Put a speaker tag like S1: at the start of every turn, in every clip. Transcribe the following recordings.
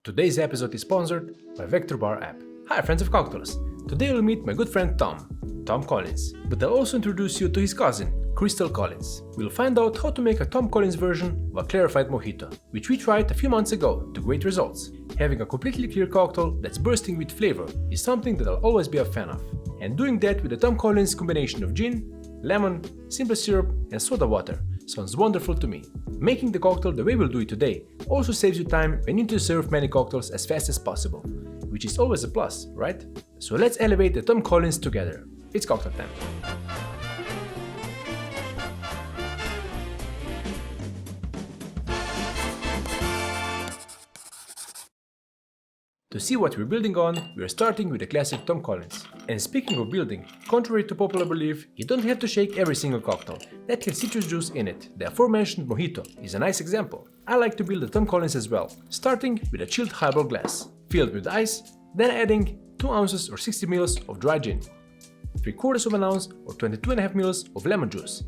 S1: Today's episode is sponsored by Vector Bar app. Hi friends of cocktails! Today you'll meet my good friend Tom Collins, but I'll also introduce you to his cousin, Crystal Collins. We'll find out how to make a Tom Collins version of a Clarified Mojito, which we tried a few months ago to great results. Having a completely clear cocktail that's bursting with flavor is something that I'll always be a fan of. And doing that with the Tom Collins combination of gin, lemon, simple syrup and soda water sounds wonderful to me. Making the cocktail the way we'll do it today also saves you time when you need to serve many cocktails as fast as possible, which is always a plus, right? So let's elevate the Tom Collins together. It's cocktail time. To see what we're building on, we're starting with the classic Tom Collins. And speaking of building, contrary to popular belief, you don't have to shake every single cocktail that has citrus juice in it. The aforementioned Mojito is a nice example. I like to build the Tom Collins as well, starting with a chilled highball glass, filled with ice, then adding 2 ounces or 60 ml of dry gin, 3/4 of an ounce or 22.5 ml of lemon juice,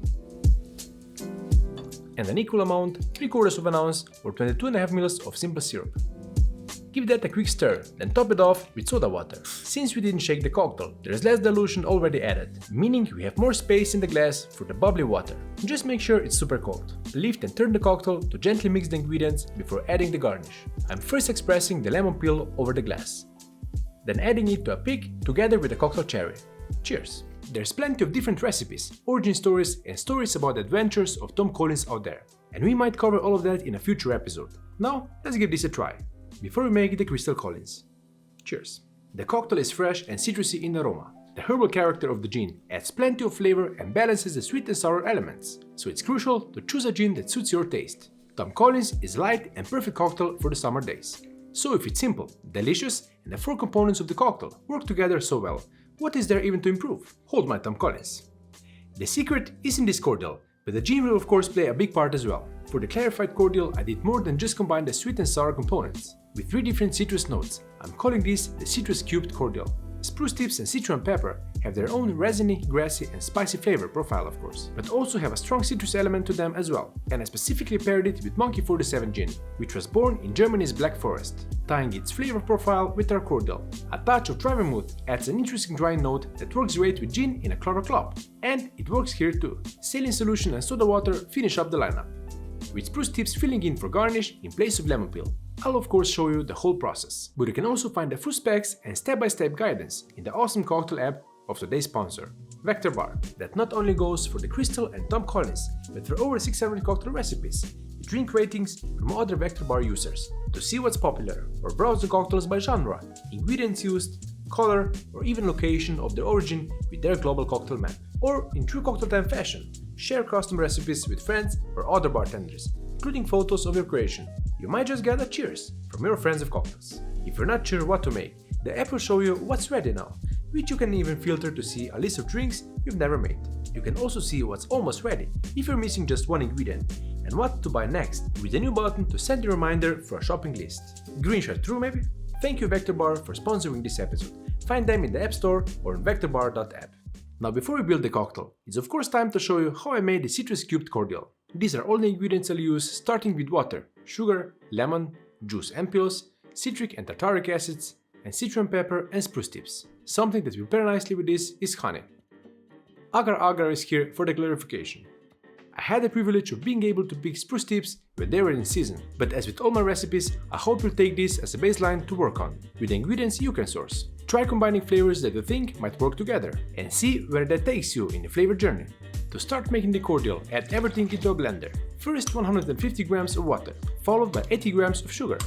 S1: and an equal amount, 3/4 of an ounce or 22.5 ml of simple syrup. Give that a quick stir, then top it off with soda water. Since we didn't shake the cocktail, there is less dilution already added, meaning we have more space in the glass for the bubbly water. Just make sure it's super cold. Lift and turn the cocktail to gently mix the ingredients before adding the garnish. I'm first expressing the lemon peel over the glass, then adding it to a pick together with the cocktail cherry. Cheers! There's plenty of different recipes, origin stories and stories about the adventures of Tom Collins out there, and we might cover all of that in a future episode. Now, let's give this a try before we make the Crystal Collins. Cheers! The cocktail is fresh and citrusy in aroma. The herbal character of the gin adds plenty of flavor and balances the sweet and sour elements, so it's crucial to choose a gin that suits your taste. Tom Collins is light and perfect cocktail for the summer days. So if it's simple, delicious, and the 4 components of the cocktail work together so well, what is there even to improve? Hold my Tom Collins. The secret is in this cordial, but the gin will of course play a big part as well. For the clarified cordial, I did more than just combine the sweet and sour components. With 3 different citrus notes, I'm calling this the citrus cubed cordial. Spruce tips and sichuan pepper have their own resiny, grassy and spicy flavor profile of course, but also have a strong citrus element to them as well, and I specifically paired it with Monkey 47 gin, which was born in Germany's Black Forest, tying its flavor profile with our cordial. A touch of dry vermouth adds an interesting dry note that works great with gin in a chloro club, and it works here too. Saline solution and soda water finish up the lineup, with spruce tips filling in for garnish in place of lemon peel. I'll of course show you the whole process, but you can also find the full specs and step-by-step guidance in the awesome cocktail app of today's sponsor, Vector Bar, that not only goes for the Crystal and Tom Collins, but for over 600 cocktail recipes, drink ratings from other Vector Bar users, to see what's popular, or browse the cocktails by genre, ingredients used, color, or even location of their origin with their global cocktail map. Or in true cocktail time fashion, share custom recipes with friends or other bartenders, including photos of your creation. You might just get a cheers from your friends of cocktails. If you're not sure what to make, the app will show you what's ready now, which you can even filter to see a list of drinks you've never made. You can also see what's almost ready if you're missing just one ingredient, and what to buy next with a new button to send a reminder for a shopping list. Green shirt through maybe? Thank you Vector Bar for sponsoring this episode. Find them in the App Store or on vectorbar.app. Now before we build the cocktail, it's of course time to show you how I made the citrus cubed cordial. These are all the ingredients I'll use, starting with water, sugar, lemon, juice and peels, citric and tartaric acids, and sichuan pepper and spruce tips. Something that will pair nicely with this is honey. Agar-agar is here for the clarification. I had the privilege of being able to pick spruce tips when they were in season, but as with all my recipes, I hope you'll take this as a baseline to work on, with the ingredients you can source. Try combining flavors that you think might work together, and see where that takes you in the flavor journey. To start making the cordial, add everything into a blender. First 150 grams of water, followed by 80 grams of sugar.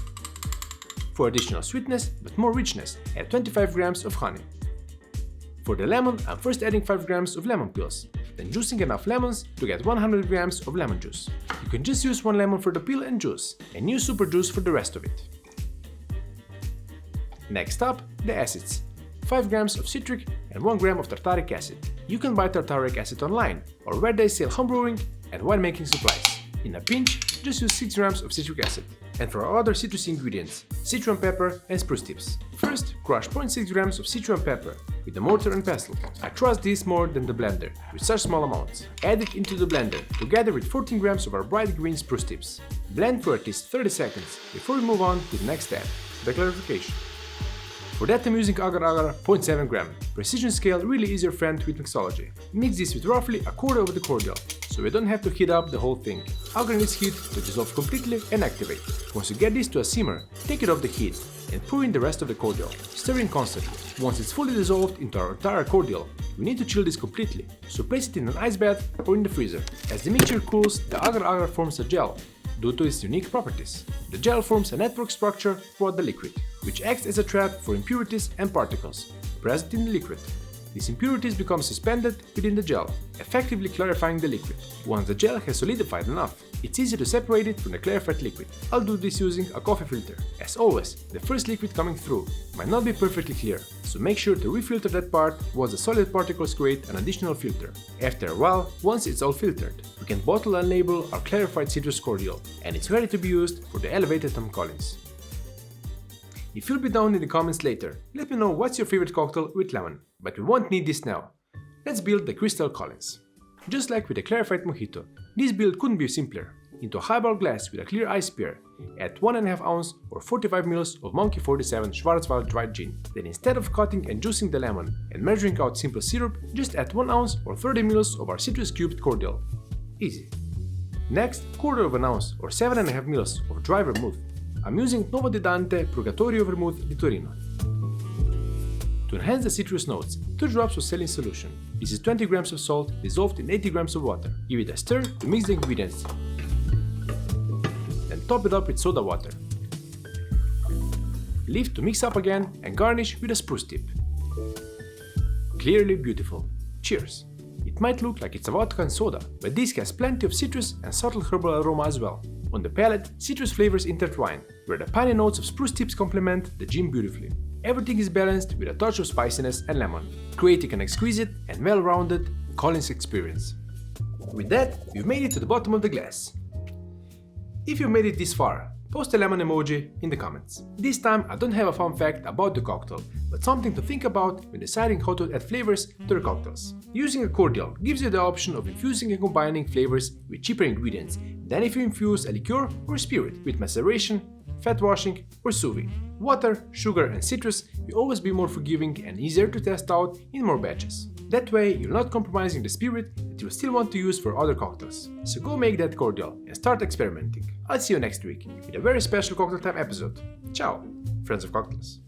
S1: For additional sweetness but more richness, add 25 grams of honey. For the lemon, I'm first adding 5 grams of lemon peels, then juicing enough lemons to get 100 grams of lemon juice. You can just use 1 lemon for the peel and juice, and use super juice for the rest of it. Next up, the acids. 5 grams of citric and 1 gram of tartaric acid. You can buy tartaric acid online, or where they sell homebrewing and winemaking supplies. In a pinch, just use 6 grams of citric acid. And for our other citrus ingredients, sichuan pepper and spruce tips. First, crush 0.6 grams of sichuan pepper with a mortar and pestle. I trust this more than the blender, with such small amounts. Add it into the blender, together with 14 grams of our bright green spruce tips. Blend for at least 30 seconds before we move on to the next step. for the clarification. For that I'm using agar-agar 0.7 gram. Precision scale really is your friend with mixology. Mix this with roughly a quarter of the cordial, so we don't have to heat up the whole thing. Agar needs heat to dissolve completely and activate. Once you get this to a simmer, take it off the heat and pour in the rest of the cordial, stirring constantly. Once it's fully dissolved into our entire cordial, we need to chill this completely, so place it in an ice bath or in the freezer. As the mixture cools, the agar-agar forms a gel due to its unique properties. The gel forms a network structure throughout the liquid, which acts as a trap for impurities and particles present in the liquid. These impurities become suspended within the gel, effectively clarifying the liquid. Once the gel has solidified enough, it's easy to separate it from the clarified liquid. I'll do this using a coffee filter. As always, the first liquid coming through might not be perfectly clear, so make sure to refilter that part once the solid particles create an additional filter. After a while, once it's all filtered, we can bottle and label our clarified citrus cordial, and it's ready to be used for the elevated Tom Collins. If you'll be down in the comments later, let me know what's your favorite cocktail with lemon, but we won't need this now. Let's build the Crystal Collins. Just like with the Clarified Mojito, this build couldn't be simpler. Into a highball glass with a clear ice spear, add 1.5 ounce or 45 ml of Monkey 47 Schwarzwald dried gin. Then instead of cutting and juicing the lemon and measuring out simple syrup, just add 1 ounce or 30 ml of our citrus cubed cordial. Easy. Next, quarter of an ounce or 7.5 ml of dry vermouth. I'm using Nuovo di Dante Purgatorio Vermouth di Torino. To enhance the citrus notes, 2 drops of saline solution. This is 20 grams of salt dissolved in 80 grams of water. Give it a stir to mix the ingredients. Then top it up with soda water. Leave to mix up again and garnish with a spruce tip. Clearly beautiful. Cheers! It might look like it's a vodka and soda, but this has plenty of citrus and subtle herbal aroma as well. On the palate, citrus flavors intertwine, where the piney notes of spruce tips complement the gin beautifully. Everything is balanced with a touch of spiciness and lemon, creating an exquisite and well-rounded Collins experience. With that, we've made it to the bottom of the glass. If you've made it this far, post a lemon emoji in the comments. This time I don't have a fun fact about the cocktail, but something to think about when deciding how to add flavors to your cocktails. Using a cordial gives you the option of infusing and combining flavors with cheaper ingredients than if you infuse a liqueur or spirit with maceration, fat washing or sous vide. Water, sugar and citrus will always be more forgiving and easier to test out in more batches. That way you're not compromising the spirit that you still want to use for other cocktails. So go make that cordial and start experimenting. I'll see you next week with a very special Cocktail Time episode. Ciao, friends of cocktails.